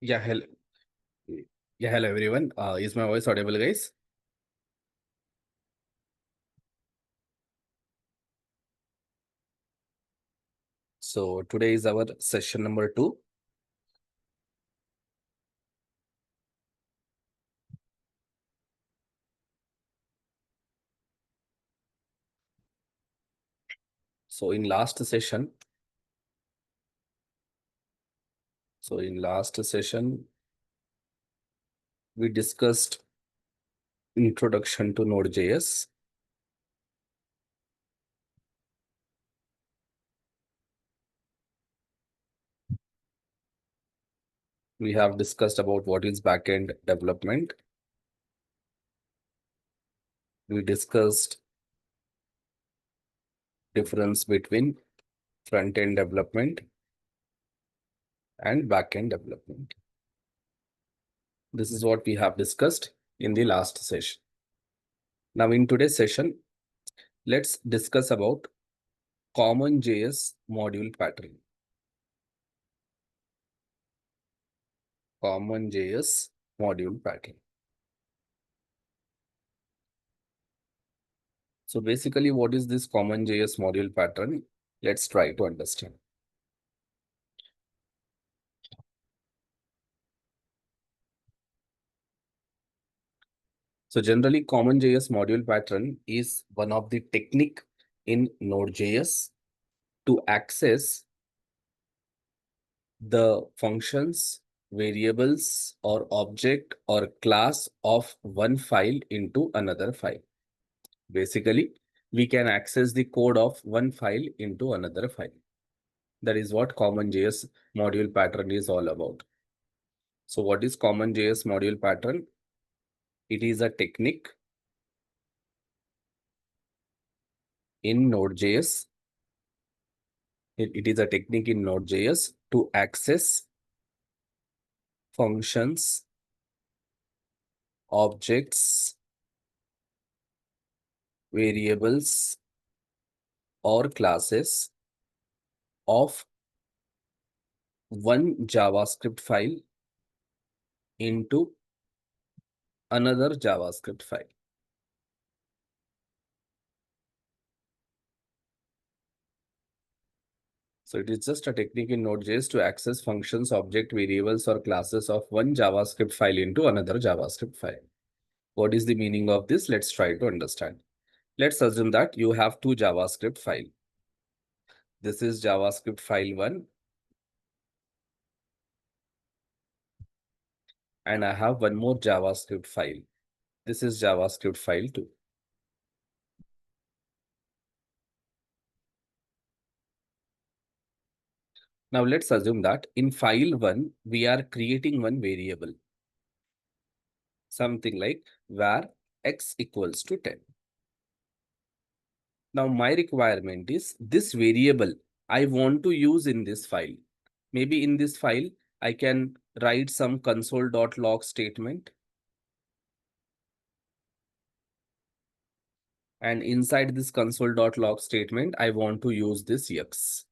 Yeah, hello. Yeah, hello everyone. Is my voice audible, guys? So today is our session number 2. So in last session, we discussed introduction to Node.js. We have discussed about what is backend development. We discussed difference between front-end development and backend development. This is what we have discussed in the last session. Now in today's session, let's discuss about CommonJS module pattern. CommonJS module pattern. So basically, what is this CommonJS module pattern? Let's try to understand. So generally, CommonJS module pattern is one of the technique in Node.js to access the functions, variables, or object or class of one file into another file. Basically, we can access the code of one file into another file. That is what CommonJS module pattern is all about. So what is CommonJS module pattern? It is a technique in Node.js. It is a technique in Node.js to access functions, objects, variables, or classes of one JavaScript file into another JavaScript file. So it is just a technique in Node.js to access functions, object, variables, or classes of one JavaScript file into another JavaScript file. What is the meaning of this? Let's try to understand. Let's assume that you have two JavaScript files. This is JavaScript file 1 and I have one more JavaScript file. This is JavaScript file 2. Now let's assume that in file 1, we are creating one variable. Something like var x equals to 10. Now my requirement is this variable I want to use in this file. Maybe in this file, I can write some console.log statement. And inside this console.log statement, I want to use this x.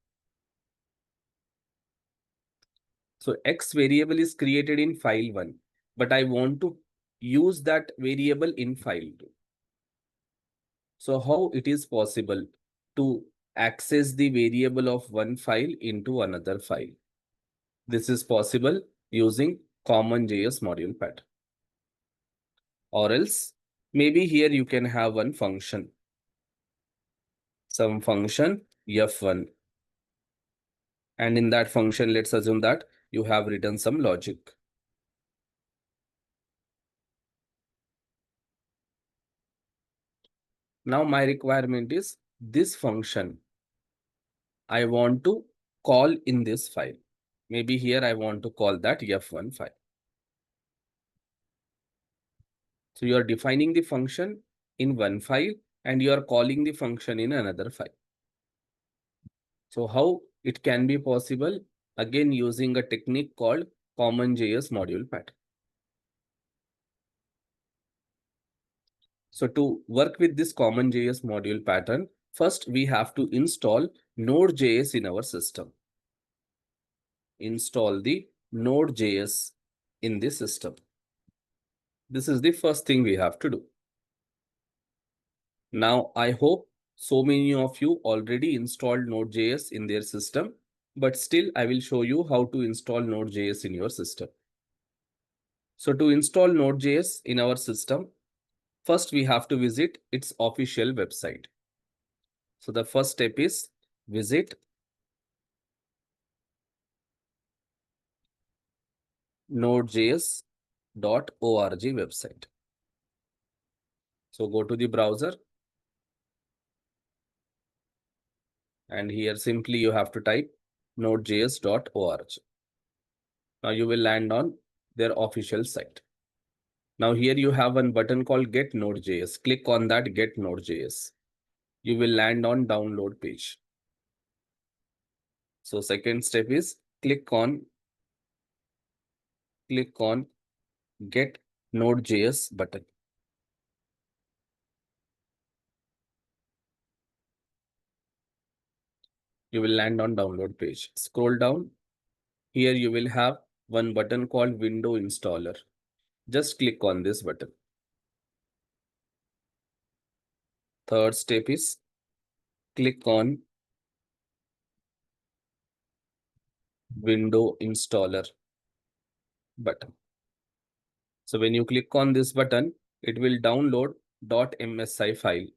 So x variable is created in file 1, but I want to use that variable in file 2. So how it is possible to access the variable of one file into another file? This is possible using CommonJS module pattern. Or else, maybe here you can have one function, some function f1. And in that function, let's assume that you have written some logic. Now my requirement is this function I want to call in this file. Maybe here I want to call that f1 file. So you are defining the function in one file and you are calling the function in another file. So how it can be possible? Again, using a technique called CommonJS module pattern. So to work with this CommonJS module pattern, first we have to install Node.js in our system. Install the Node.js in the system. This is the first thing we have to do. Now, I hope so many of you already installed Node.js in their system, but still I will show you how to install Node.js in your system. So to install Node.js in our system, first we have to visit its official website. So the first step is visit nodejs.org website. So go to the browser, and here simply you have to type nodejs.org. Now you will land on their official site. Now here you have one button called Get Node.js. Click on that Get Node.js. You will land on download page. So second step is click on Get Node.js button. You will land on download page. Scroll down. Here you will have one button called Window Installer. Just click on this button. Third step is click on Window Installer button. So when you click on this button, it will download .msi file.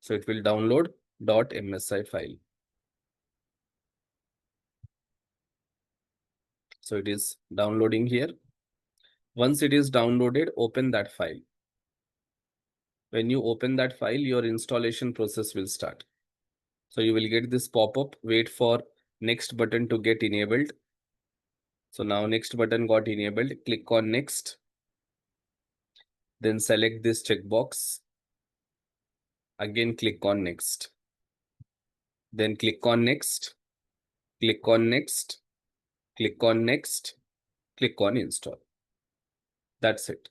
So it will download .msi file. So it is downloading here. Once it is downloaded, open that file. When you open that file, your installation process will start. So you will get this pop-up, wait for next button to get enabled. So now next button got enabled, click on next. Then select this checkbox. Again, click on next. Then click on next, click on next, click on next, click on install. That's it.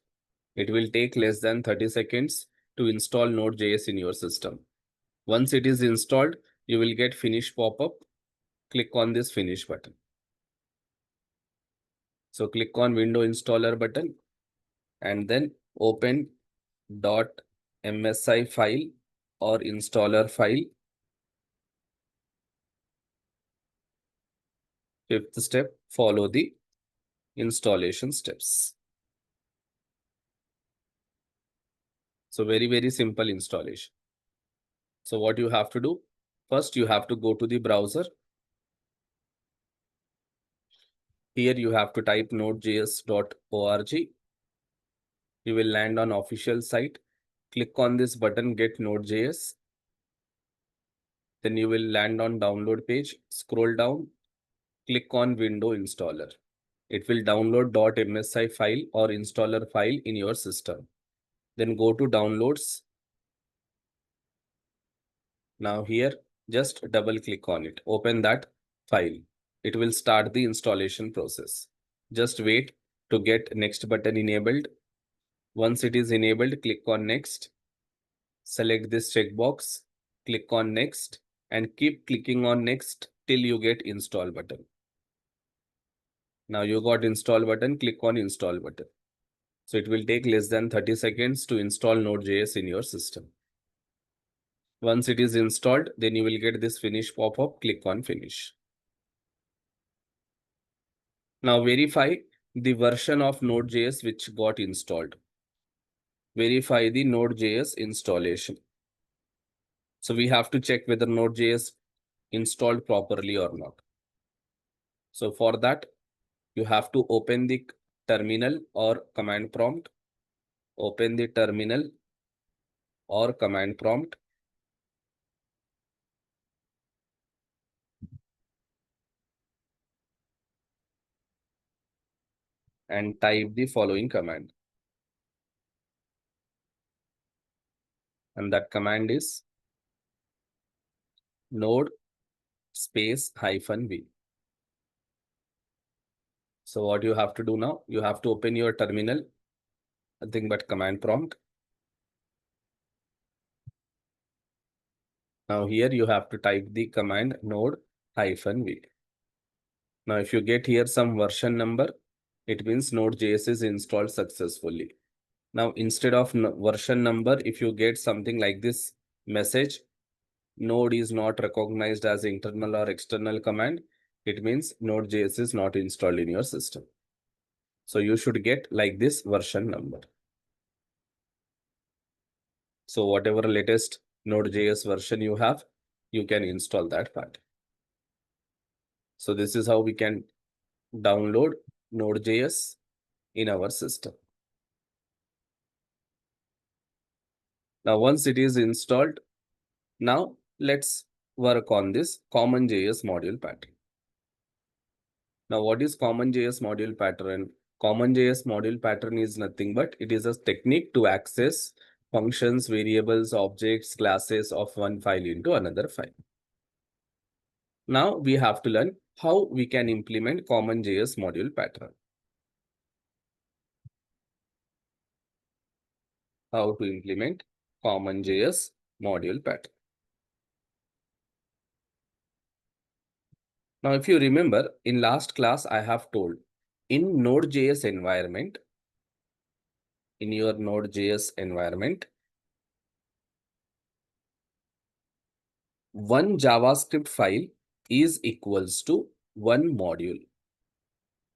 It will take less than 30 seconds to install Node.js in your system. Once it is installed, you will get finish pop-up. Click on this finish button. So click on Window Installer button and then open .msi file or installer file. Fifth step, follow the installation steps. So very simple installation. So what you have to do, first you have to go to the browser. Here you have to type nodejs.org. You will land on official site. Click on this button, Get Node.js. Then you will land on download page. Scroll down, click on Window Installer. It will download .msi file or installer file in your system. Then go to Downloads. Now here, just double click on it. Open that file. It will start the installation process. Just wait to get next button enabled. Once it is enabled, click on next. Select this checkbox, click on next, and keep clicking on next till you get install button. Now you got install button, click on install button. So it will take less than 30 seconds to install Node.js in your system. Once it is installed, then you will get this finish pop-up, click on finish. Now verify the version of Node.js which got installed. Verify the Node.js installation. So we have to check whether Node.js installed properly or not. So for that, you have to open the terminal or command prompt. Open the terminal or command prompt. And type the following command. And that command is node space -v. So what you have to do now, you have to open your terminal, nothing but command prompt. Now here you have to type the command node -v. Now, if you get here some version number, it means Node.js is installed successfully. Now, instead of version number, if you get something like this message, Node is not recognized as internal or external command, it means Node.js is not installed in your system. So you should get like this version number. So whatever latest Node.js version you have, you can install that part. So this is how we can download Node.js in our system. Now, once it is installed, now let's work on this CommonJS module pattern. Now, what is CommonJS module pattern? CommonJS module pattern is nothing but it is a technique to access functions, variables, objects, classes of one file into another file. Now we have to learn how we can implement CommonJS module pattern. How to implement CommonJS module pattern. Now, if you remember, in last class, I have told in Node.js environment, in your Node.js environment, one JavaScript file is equals to one module.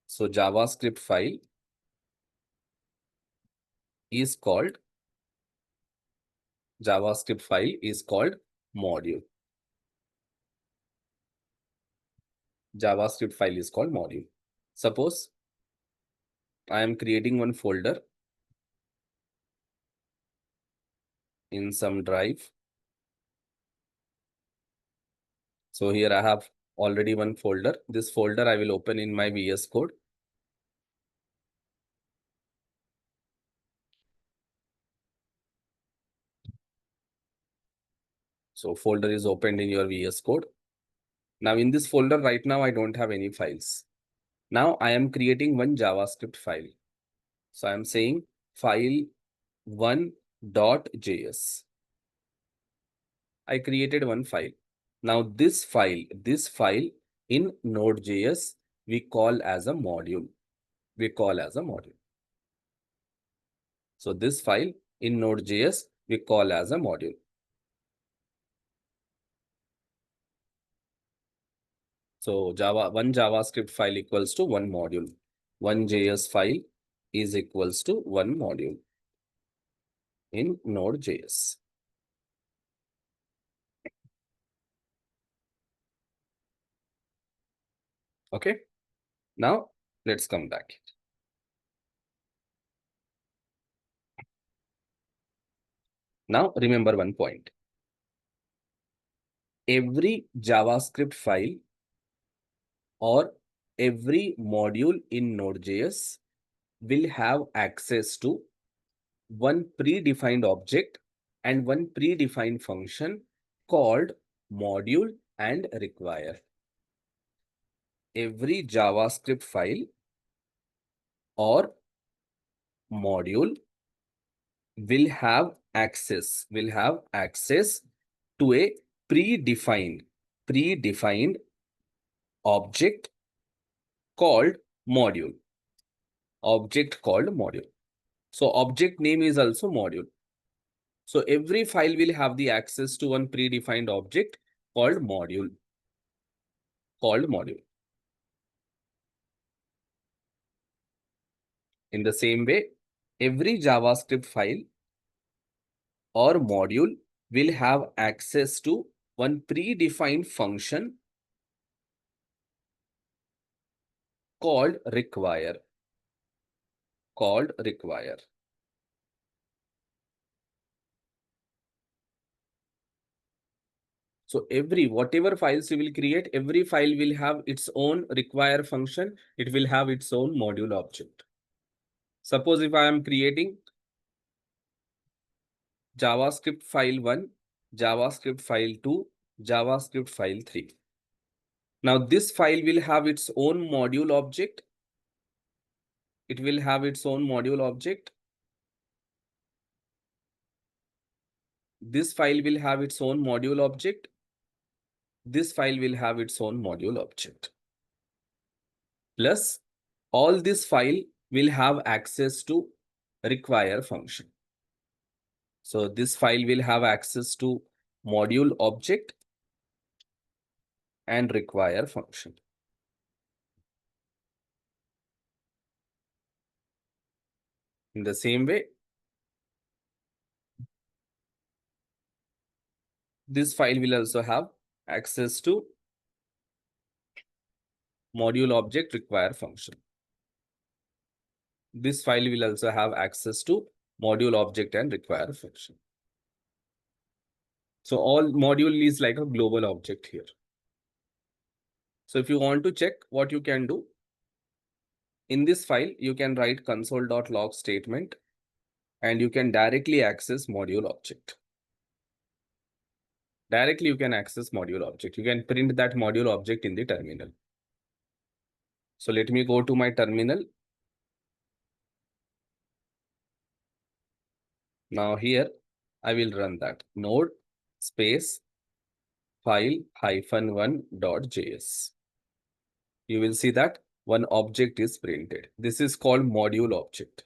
So JavaScript file is called module. JavaScript file is called module. Suppose I am creating one folder in some drive. So here I have already one folder. This folder I will open in my VS Code. So folder is opened in your VS Code. Now in this folder right now, I don't have any files. Now I am creating one JavaScript file. So I am saying file one.js. I created one file. Now this file in Node.js, we call as a module. So this file in Node.js, we call as a module. So one JavaScript file equals to one module. One JS file is equals to one module in Node.js. Okay. Now let's come back. Now remember one point. Every JavaScript file or every module in Node.js will have access to one predefined object and one predefined function called module and require. Every JavaScript file or module will have access to a predefined object called module. So object name is also module. So every file will have the access to one predefined object called module. In the same way, every JavaScript file or module will have access to one predefined function called require. So whatever files you will create, every file will have its own require function. It will have its own module object. Suppose if I am creating JavaScript file 1, JavaScript file 2, JavaScript file 3. Now this file will have its own module object. It will have its own module object. This file will have its own module object. This file will have its own module object. plus all this file will have access to require function. So this file will have access to module object and require function. In the same way, this file will also have access to module object require function. This file will also have access to module object and require function. So all module is like a global object here. So if you want to check what you can do, in this file, you can write console.log statement and you can directly access module object. Directly you can access module object. You can print that module object in the terminal. So let me go to my terminal. Now here I will run that node space file -1.js. You will see that one object is printed. This is called module object.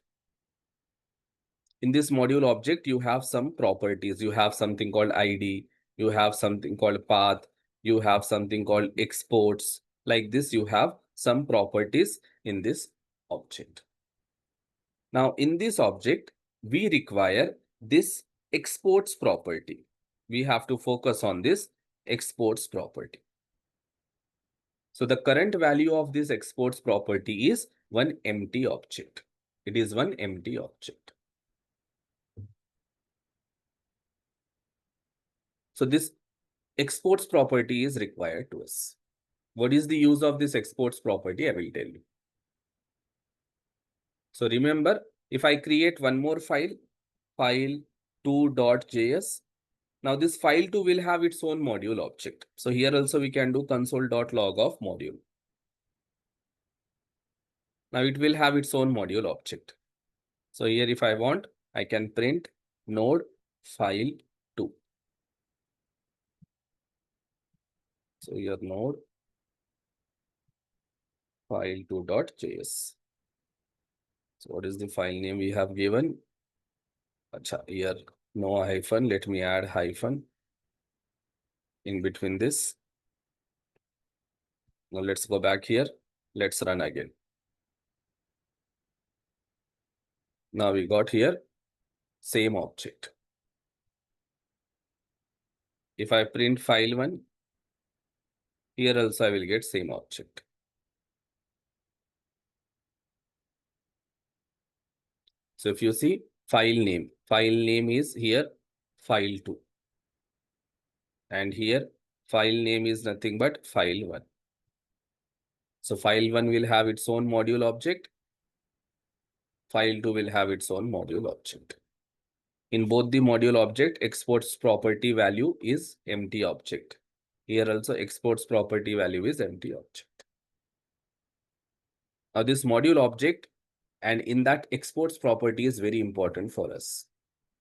In this module object, you have some properties. You have something called ID. You have something called path. You have something called exports. Like this, you have some properties in this object. Now, in this object, we require this exports property. We have to focus on this exports property. So the current value of this exports property is one empty object. It is one empty object. So this exports property is required to us. What is the use of this exports property? I will tell you. So remember, if I create one more file, file2.js, now this file2 will have its own module object. So here also we can do console.log of module. Now it will have its own module object. So here if I want, I can print node file2. So here node file2.js. So what is the file name we have given? Acha, here no hyphen. Let me add hyphen in between this. Now let's go back here. Let's run again. Now we got here same object. If I print file1, here also I will get same object. So if you see file name is here file2. And here file name is nothing but file1. So file1 will have its own module object. File2 will have its own module object. In both the module object, exports property value is empty object. Here also exports property value is empty object. Now this module object and in that exports property is very important for us.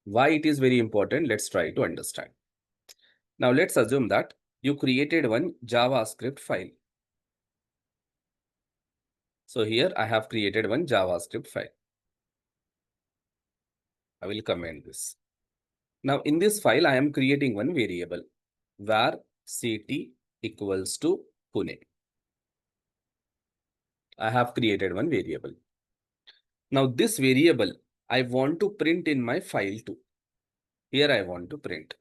Why it is very important? Let's try to understand. Now let's assume that you created one JavaScript file. So here I have created one JavaScript file. I will comment this. Now in this file, I am creating one variable var city equals to Pune. I have created one variable. Now this variable, I want to print in my file2. Here I want to print.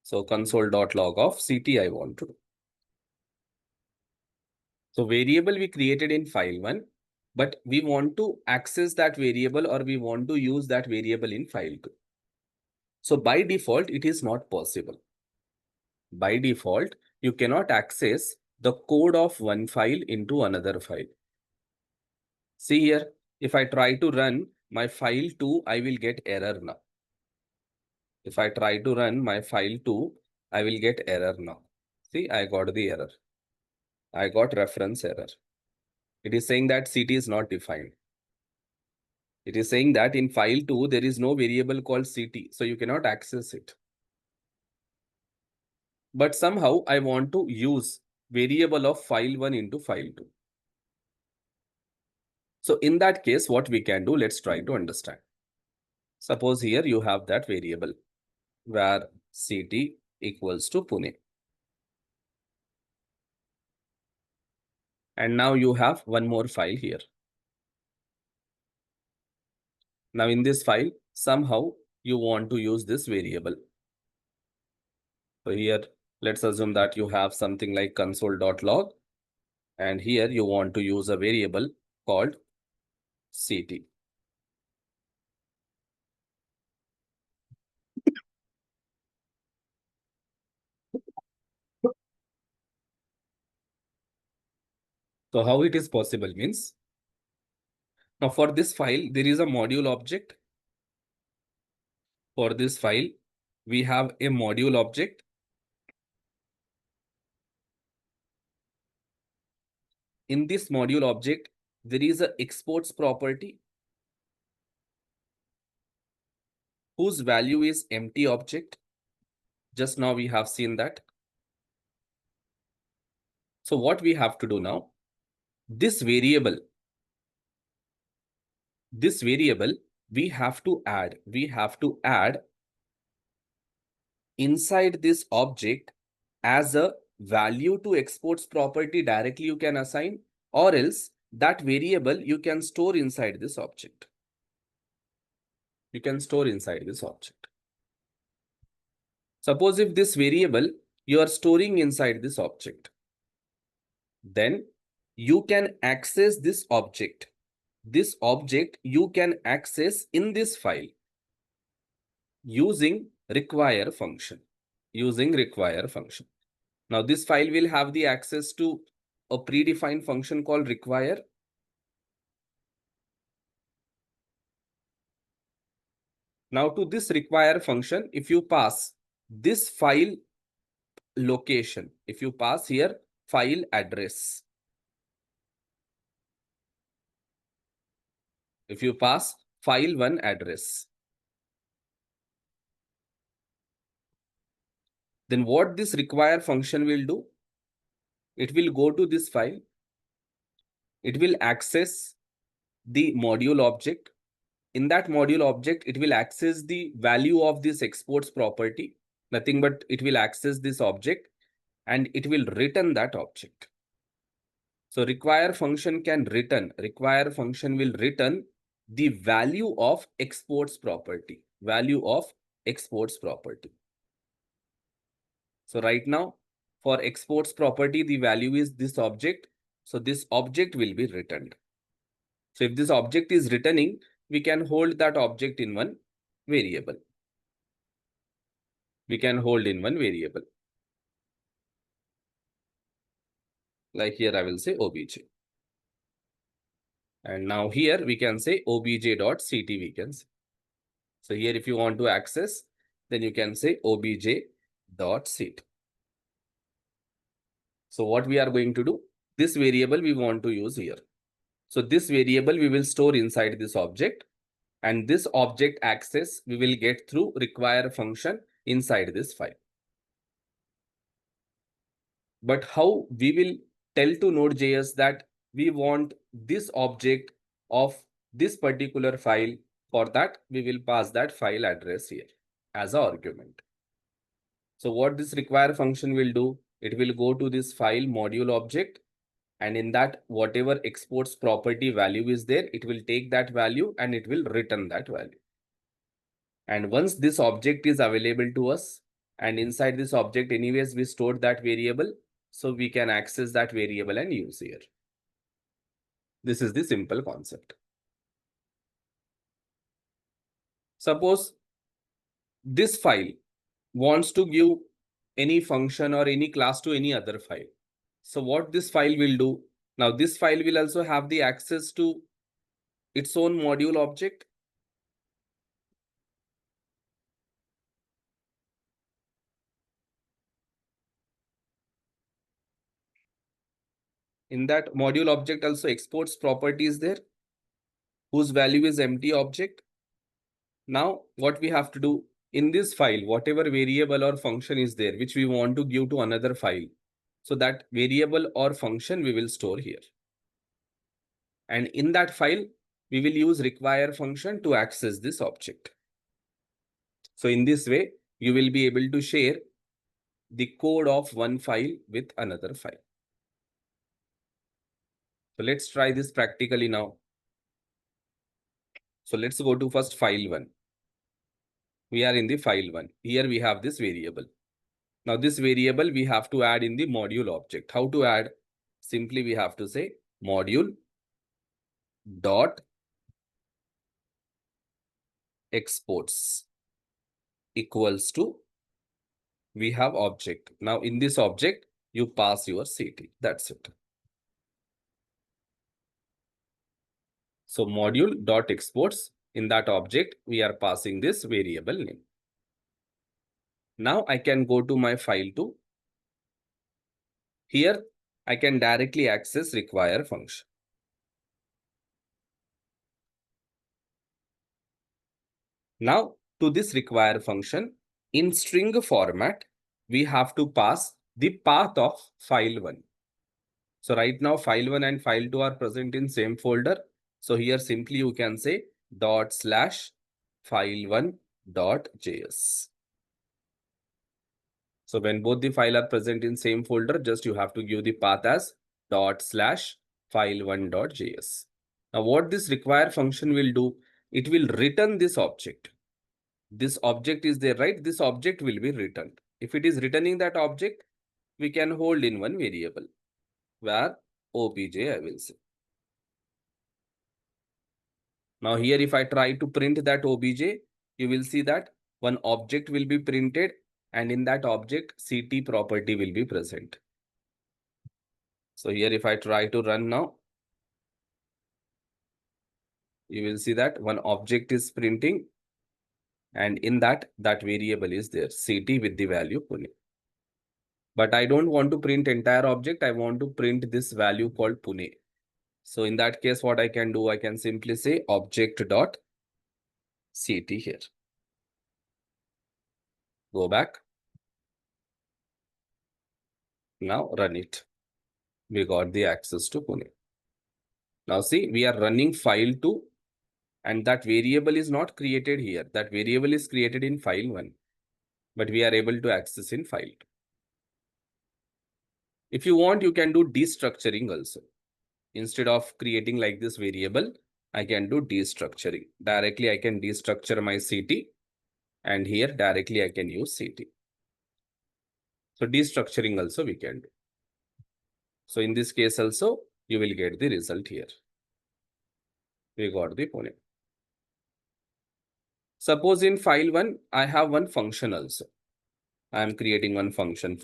So console.log of city I want to do. So variable we created in file1, but we want to access that variable or we want to use that variable in file2. So by default, it is not possible. By default, you cannot access the code of one file into another file. See here, if I try to run my file2, I will get error now. If I try to run my file2, I will get error now. See, I got the error. I got reference error. It is saying that city is not defined. It is saying that in file2, there is no variable called city, so you cannot access it. But somehow I want to use variable of file1 into file2. So in that case, what we can do, let's try to understand. Suppose here you have that variable where city equals to Pune. And now you have one more file here. Now in this file, somehow you want to use this variable. So here, let's assume that you have something like console.log. And here you want to use a variable called city. So how it is possible means, now for this file, there is a module object. For this file, we have a module object. In this module object, there is a exports property whose value is empty object. Just now we have seen that. So what we have to do now, this variable we have to add inside this object as a value to exports property directly you can assign, or else that variable you can store inside this object. You can store inside this object. Suppose if this variable you are storing inside this object, then you can access this object. This object you can access in this file using require function. Now this file will have the access to a predefined function called require. Now to this require function, if you pass this file location, if you pass here file address, if you pass file1 address, then what this require function will do? It will go to this file. It will access the module object. In that module object, it will access the value of this exports property. Nothing but it will access this object and it will return that object. So require function will return the value of exports property. So right now, for exports property, the value is this object. So this object will be returned. So if this object is returning, we can hold that object in one variable. Like here, I will say obj. And now here we can say obj.ct we can say. So here if you want to access, then you can say obj.ct. So what we are going to do, this variable we want to use here. So this variable we will store inside this object, and this object access we will get through require function inside this file. But how we will tell to Node.js that we want this object of this particular file? For that, we will pass that file address here as an argument. So what this require function will do, it will go to this file module object, and in that whatever exports property value is there, it will take that value and it will return that value. And once this object is available to us, and inside this object anyways we stored that variable, so we can access that variable and use here. This is the simple concept. Suppose this file wants to give any function or any class to any other file. So what this file will do, now this file will also have the access to its own module object. In that module object also exports property is there, whose value is empty object. Now what we have to do, in this file, whatever variable or function is there, which we want to give to another file, So that variable or function we will store here. And in that file, we will use require function to access this object. So in this way, you will be able to share the code of one file with another file. So let's try this practically now. So let's go to first file 1. We are in the file 1. Here we have this variable. Now this variable we have to add in the module object. How to add? Simply we have to say module dot exports equals to, we have object. Now in this object, you pass your CT. That's it. So module dot exports, in that object, we are passing this variable name. Now I can go to my file 2. Here I can directly access require function. Now to this require function, in string format, we have to pass the path of file 1. So right now file 1 and file 2 are present in same folder. So here simply you can say ./file1.js. So when both the file are present in same folder, just you have to give the path as ./file1.js. Now what this require function will do, it will return this object. This object is there, right? This object will be returned. If it is returning that object, we can hold in one variable where obj I will say. Now here if I try to print that obj, you will see that one object will be printed and in that object CT property will be present. So here if I try to run now, you will see that one object is printing and in that variable is there, CT with the value Pune. But I don't want to print entire object. I want to print this value called Pune. So in that case, what I can do, I can simply say object dot CT here. Go back. Now run it. We got the access to Pune. Now see, we are running file 2 and that variable is not created here. That variable is created in file 1, but we are able to access in file 2. If you want, you can do destructuring also. Instead of creating like this variable, I can do destructuring. Directly I can destructure my CT and here directly I can use CT. So destructuring also we can do. So in this case also, you will get the result here. We got the Pune. Suppose in file 1, I have one function also. I am creating one function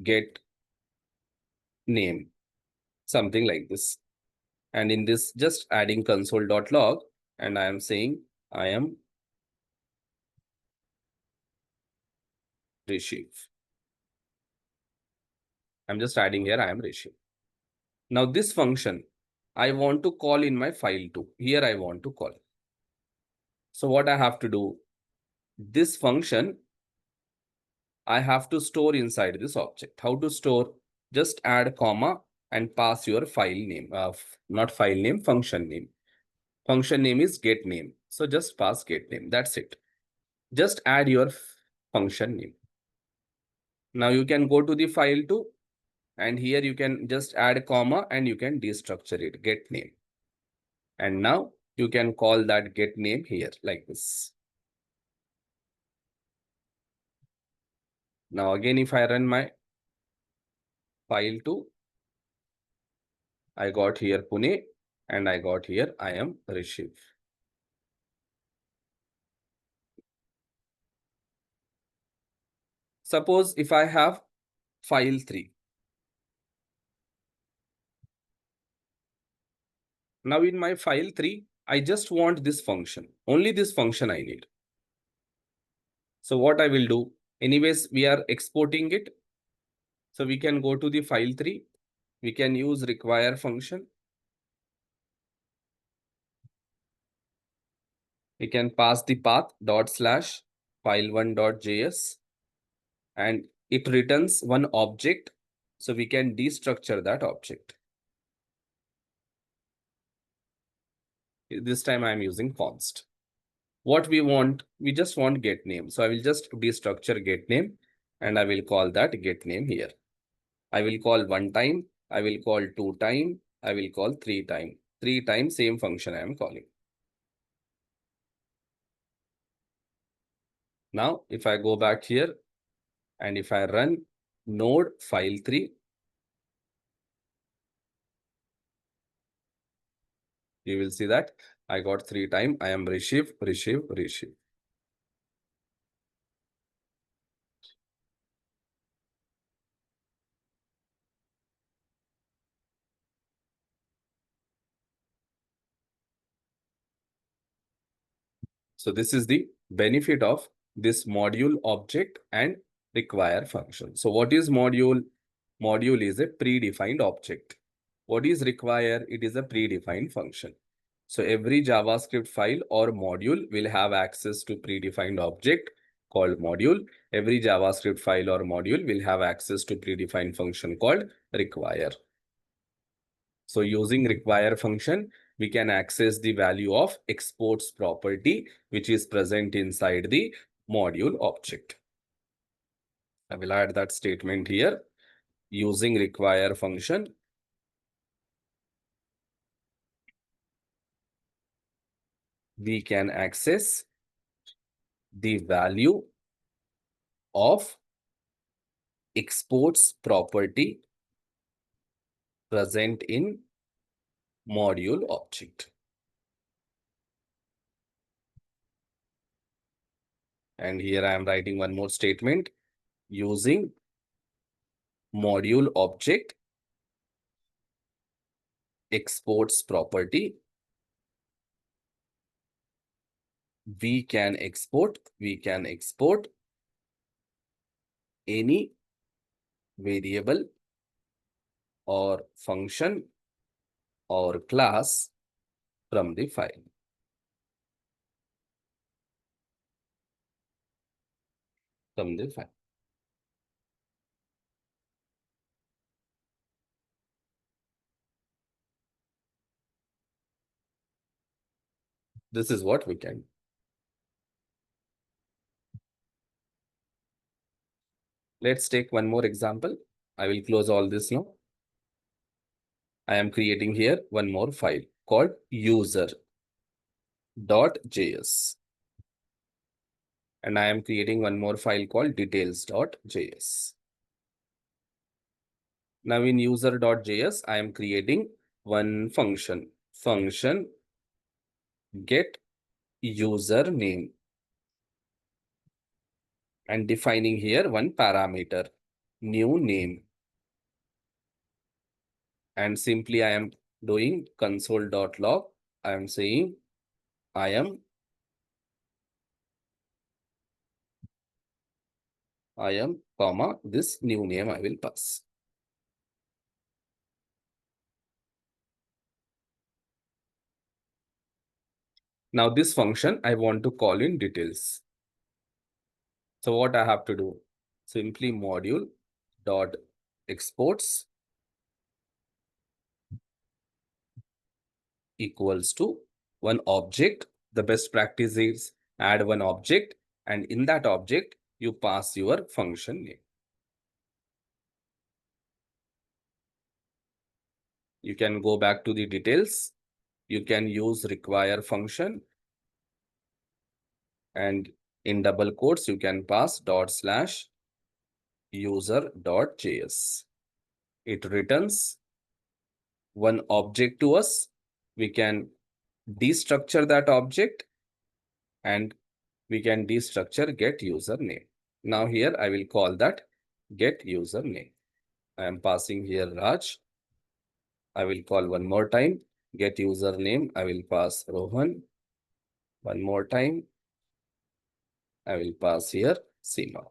get name, something like this. And in this, just adding console.log, and I am saying I am Rishiv. I'm just adding here, I am Rishiv. Now this function, I want to call in my file 2. Here I want to call. So what I have to do, this function, I have to store inside this object. How to store? Just add comma and pass your file name, not file name, function name. Function name is get name. So just pass get name. That's it. Just add your function name. Now you can go to the file 2 and here you can just add comma and you can destructure it, get name. And now you can call that get name here like this. Now again, if I run my file 2, I got here Pune and I got here I am Rishiv. Suppose if I have file 3. Now in my file 3, I just want this function. Only this function I need. So what I will do, anyways, we are exporting it. So we can go to the file 3. We can use require function. We can pass the path ./file1.js and it returns one object So we can destructure that object. This time I'm using const. What we want, we just want get name. So I will just destructure get name and I will call that get name here. I will call one time, I will call two time, I will call three time. Three times same function I am calling. Now, if I go back here and if I run node file3, you will see that I got three times. I am receive. So this is the benefit of this module object and require function. So what is module? Module is a predefined object. What is require? It is a predefined function. So every JavaScript file or module will have access to predefined object called module. Every JavaScript file or module will have access to predefined function called require. So using require function, we can access the value of exports property, which is present inside the module object. I will add that statement here. Using require function, we can access the value of exports property present in module object. And here I am writing one more statement. Using module object exports property, we can export any variable or function or class from the file. This is what we can do. Let's take one more example. I will close all this now. I am creating here one more file called user.js. And I am creating one more file called details.js. Now in user.js, I am creating one function get username and defining here one parameter new name. And simply I am doing console.log. I am saying I am comma this new name I will pass. Now this function I want to call in details. So what I have to do? Simply module dot exports equals to one object. The best practice is add one object, and in that object you pass your function name. You can go back to the details. You can use require function, and in double quotes you can pass /user.js. It returns one object to us. We can destructure that object and we can destructure get username. Now here I will call that get username. I am passing here Raj. I will call one more time get username. I will pass Rohan. One more time I will pass here Seema.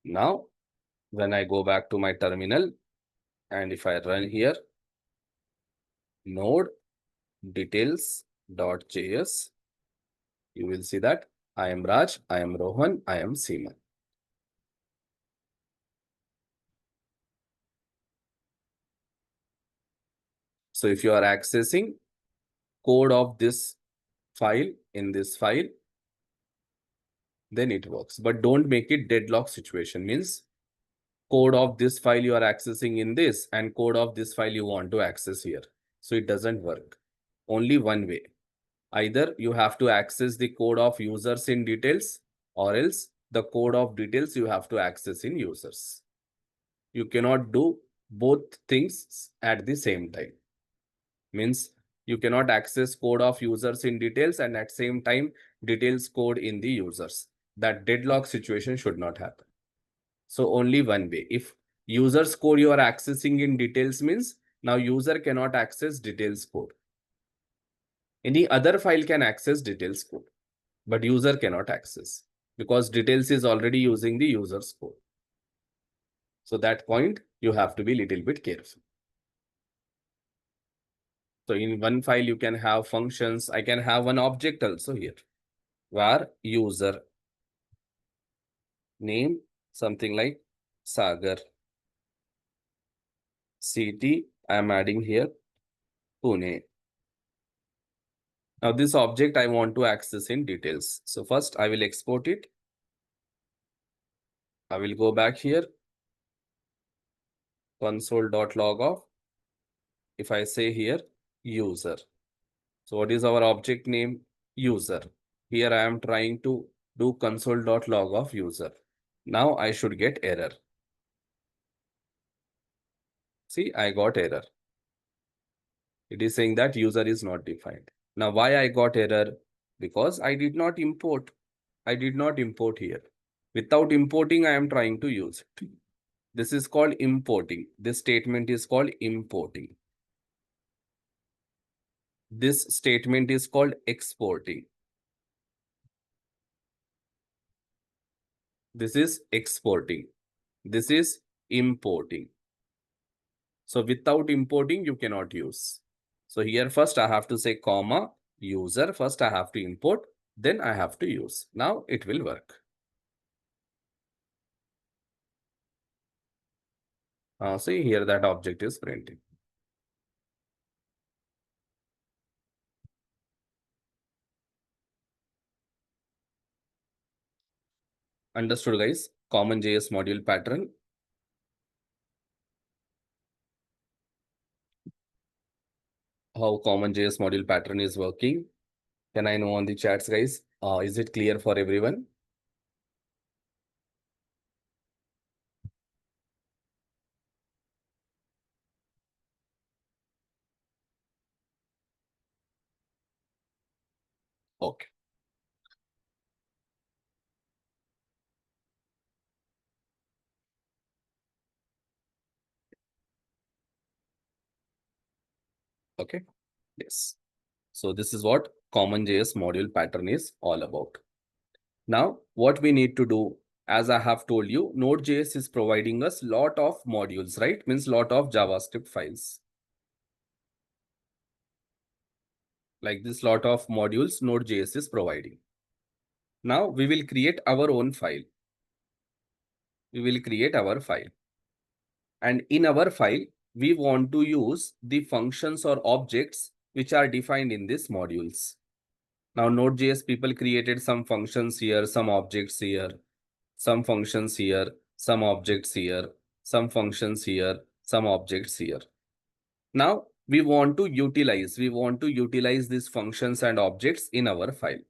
Now when I go back to my terminal and if I run here node details.js, you will see that I am Raj, I am Rohan, I am Seema. So if you are accessing code of this file in this file, then it works. But don't make it deadlock situation. Means code of this file you are accessing in this and code of this file you want to access here. So it doesn't work. Only one way. Either you have to access the code of users in details, or else the code of details you have to access in users. You cannot do both things at the same time. Means you cannot access code of users in details and at same time details code in the users. That deadlock situation should not happen. So only one way. If users code you are accessing in details, means now user cannot access details code. Any other file can access details code, but user cannot access because details is already using the user's code. So that point you have to be little bit careful. So in one file you can have functions. I can have one object also here. Where user name something like Sagar. City I am adding here Pune. Now this object I want to access in details. So first I will export it. I will go back here. Console.log of. If I say here user. So what is our object name? User. Here I am trying to do console.log of user. Now I should get error. See, I got error. It is saying that user is not defined. Now why I got error? Because I did not import. I did not import here. Without importing, I am trying to use it. This is called importing. This statement is called importing. This statement is called exporting. This is exporting. This is importing. So without importing, you cannot use. So here first I have to say comma user. First I have to import. Then I have to use. Now it will work. See here that object is printing. Understood, guys? Common JS module pattern. How common JS module pattern is working. Can I know on the chats, guys? Is it clear for everyone? Okay. Okay. Yes. So this is what common JS module pattern is all about. Now, what we need to do, as I have told you, Node.js is providing us lot of modules, right? Means lot of JavaScript files. Like this lot of modules Node.js is providing. Now we will create our own file. We will create our file. And in our file, we want to use the functions or objects which are defined in these modules. Now Node.js people created some functions here, some objects here, some functions here, some objects here, some functions here, some objects here. Now we want to utilize these functions and objects in our file.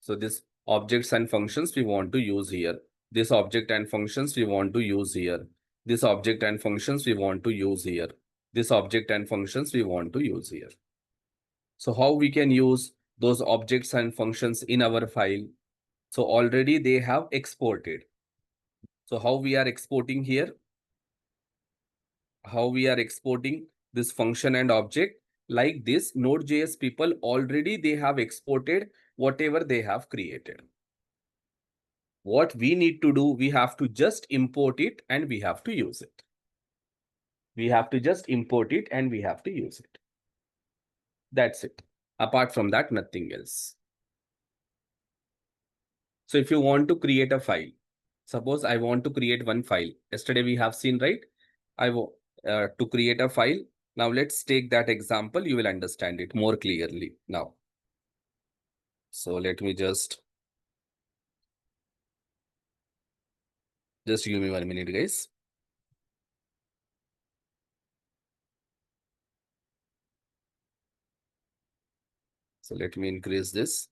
So this objects and functions we want to use here. This object and functions we want to use here. This object and functions we want to use here. This object and functions we want to use here. So how we can use those objects and functions in our file? So already they have exported. So how we are exporting here? How we are exporting this function and object? Like this, Node.js people already they have exported whatever they have created. What we need to do, we have to just import it and we have to use it. We have to just import it and we have to use it. That's it. Apart from that, nothing else. So if you want to create a file, suppose I want to create one file. Yesterday we have seen, right? I want to create a file. Now let's take that example. You will understand it more clearly now. So let me just give me 1 minute, guys. So let me increase this.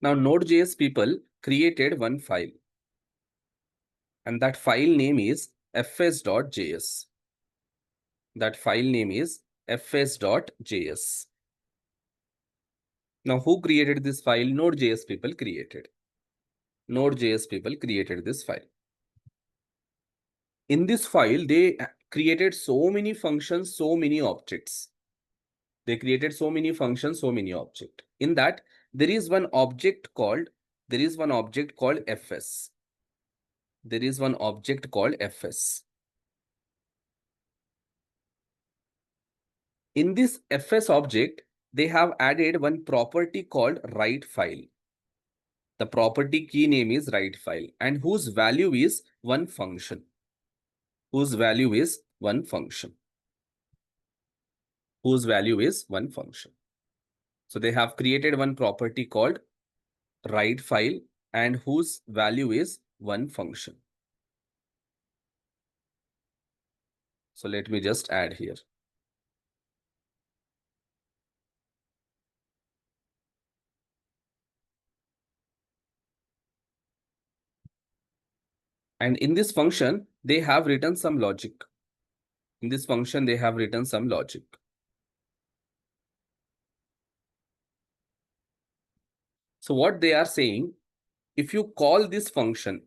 Now Node.js people created one file, and that file name is fs.js. That file name is fs.js. Now who created this file? Node.js people created. Node.js people created this file. In this file, they created so many functions, so many objects. They created so many functions, so many objects. In that, there is one object called fs. There is one object called fs. In this fs object, they have added one property called write file. The property key name is write file, and whose value is one function. Whose value is one function. Whose value is one function. So they have created one property called write file, and whose value is one function. So let me just add here. And in this function, they have written some logic. In this function, they have written some logic. So what they are saying, if you call this function,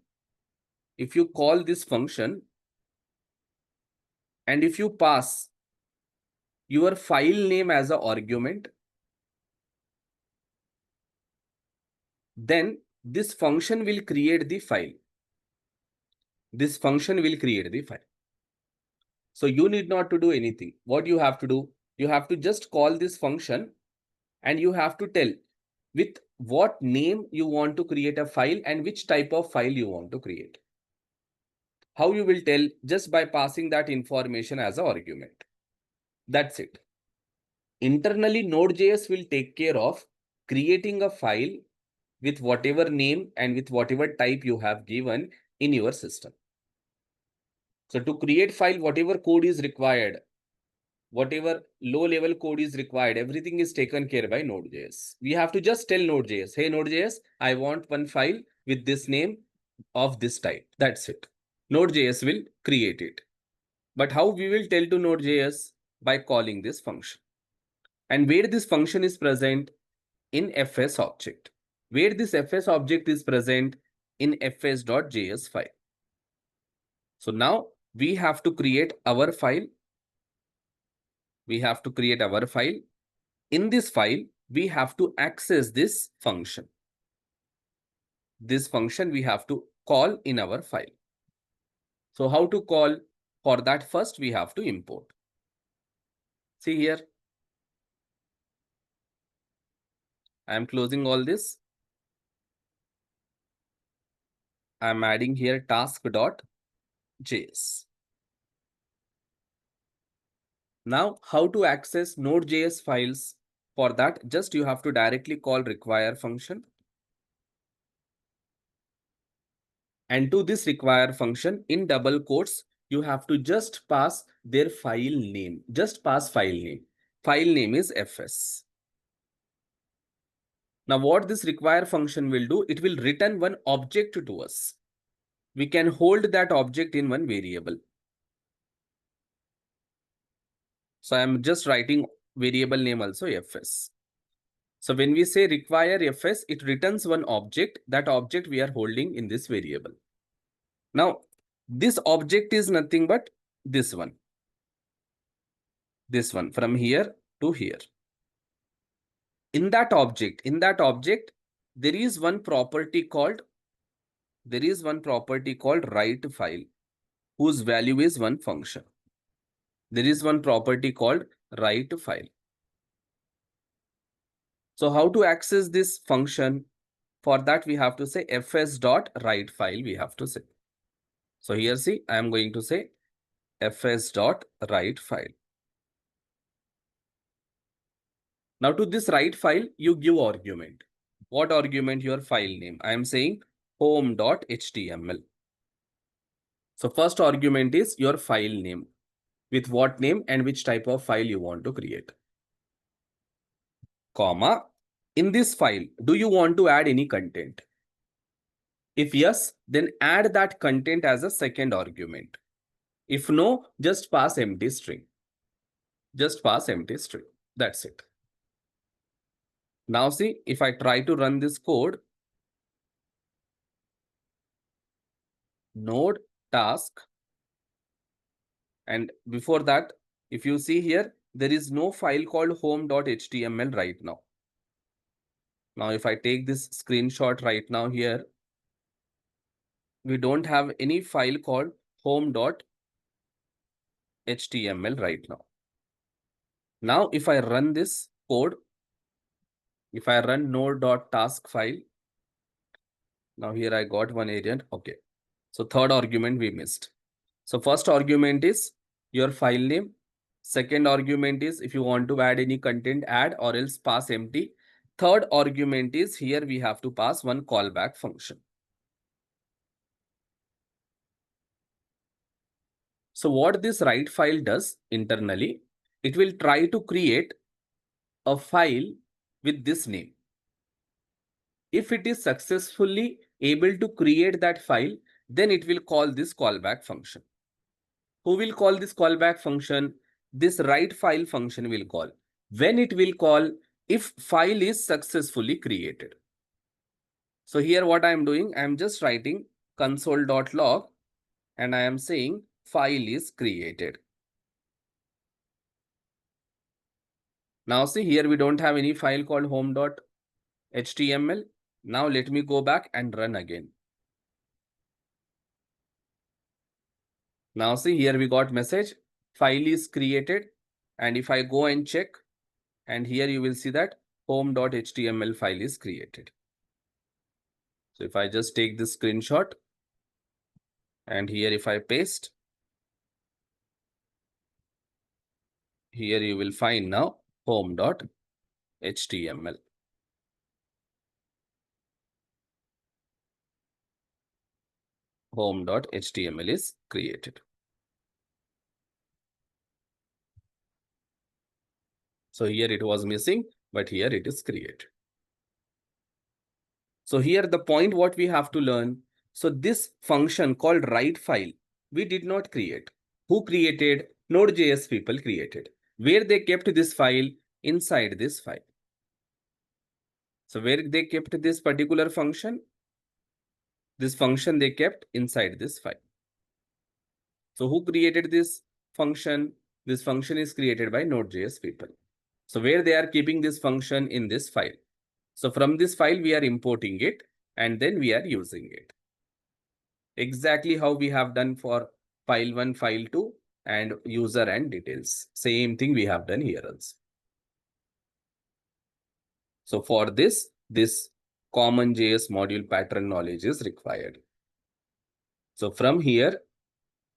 and if you pass your file name as an argument, then this function will create the file. This function will create the file. So you need not to do anything. What you have to do, you have to just call this function, and you have to tell with what name you want to create a file and which type of file you want to create. How you will tell? Just by passing that information as an argument. That's it. Internally, Node.js will take care of creating a file with whatever name and with whatever type you have given in your system. So to create file, whatever code is required, whatever low-level code is required, everything is taken care by Node.js. We have to just tell Node.js, hey Node.js, I want one file with this name of this type. That's it. Node.js will create it. But how we will tell to Node.js? By calling this function. And where this function is present? In fs object. Where this fs object is present? In fs.js file. So now we have to create our file. We have to create our file. In this file, we have to access this function. This function we have to call in our file. So how to call? For that, first we have to import. See here. I am closing all this. I am adding here task.js. Now, how to access Node.js files? For that, just you have to directly call require function. And to this require function, in double quotes, you have to just pass their file name. Just pass file name. File name is fs. Now, what this require function will do, it will return one object to us. We can hold that object in one variable. So I am just writing variable name also fs. So when we say require fs, it returns one object. That object we are holding in this variable. Now, this object is nothing but this one. This one from here to here. In that object, there is one property called write file, whose value is one function. There is one property called write file. So how to access this function? For that, we have to say fs.write file, we have to say. So here, see, I am going to say fs.write file. Now to this write file, you give argument. What argument? Your file name. I am saying home.html. So first argument is your file name. With what name and which type of file you want to create. Comma. In this file, do you want to add any content? If yes, then add that content as a second argument. If no, just pass empty string. Just pass empty string. That's it. Now see, if I try to run this code, node task, and before that, if you see here, there is no file called home.html right now. Now, if I take this screenshot right now here, we don't have any file called home.html right now. Now, if I run this code, if I run node.task file, now here I got one agent. Okay. So third argument we missed. So first argument is your file name. Second argument is if you want to add any content, add, or else pass empty. Third argument is here we have to pass one callback function. So what this write file does internally, it will try to create a file with this name. If it is successfully able to create that file, then it will call this callback function. Who will call this callback function? This write file function will call. When it will call, if file is successfully created. So here what I am doing, I am just writing console.log and I am saying file is created. Now see here we don't have any file called home.html. Now let me go back and run again. Now see here we got message file is created, and if I go and check, and here you will see that home.html file is created. So if I just take this screenshot and here if I paste, here you will find now home.html. Home.html is created. So here it was missing, but here it is created. So here the point what we have to learn. So this function called write file, we did not create. Who created? Node.js people created. Where they kept this file? Inside this file. So where they kept this particular function? This function they kept inside this file. So who created this function? This function is created by Node.js people. So where they are keeping this function? In this file. So from this file, we are importing it and then we are using it. Exactly how we have done for file 1, file 2 and user and details. Same thing we have done here also. So for this common JS module pattern knowledge is required. So from here,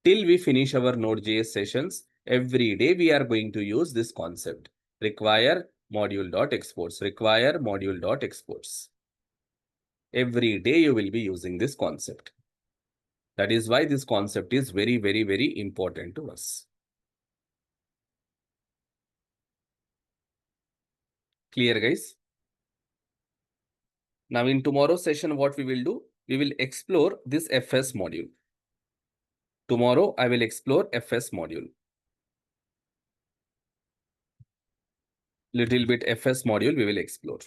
till we finish our Node.js sessions, every day we are going to use this concept. Require module.exports. Require module.exports. Every day you will be using this concept. That is why this concept is very, very, very important to us. Clear, guys? Now in tomorrow's session, what we will do? We will explore this FS module. Tomorrow, I will explore FS module. Little bit FS module we will explore.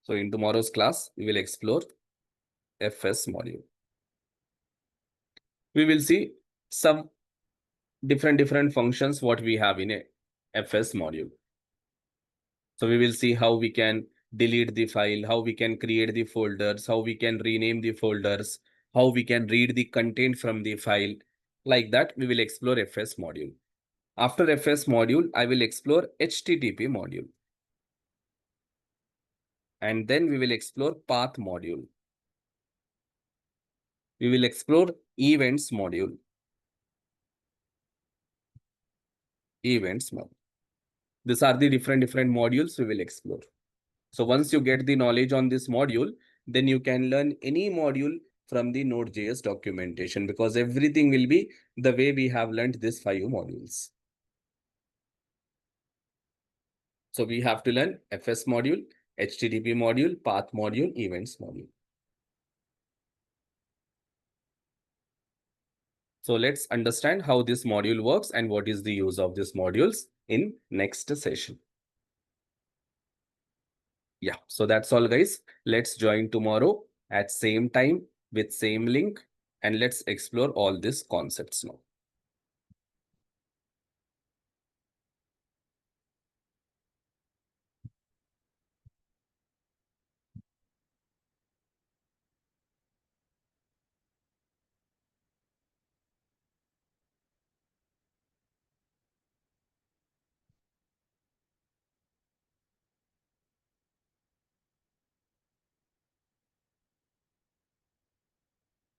So in tomorrow's class, we will explore FS module. We will see some different functions what we have in a FS module. So we will see how we can delete the file, how we can create the folders, how we can rename the folders, how we can read the content from the file. Like that, we will explore FS module. After FS module, I will explore HTTP module. And then we will explore path module. We will explore events module. Events module. These are the different modules we will explore. So once you get the knowledge on this module, then you can learn any module from the Node.js documentation, because everything will be the way we have learned these 5 modules. So we have to learn FS module, HTTP module, path module, events module. So let's understand how this module works and what is the use of these modules in next session. Yeah, so that's all, guys. Let's join tomorrow at same time with same link, and let's explore all these concepts now.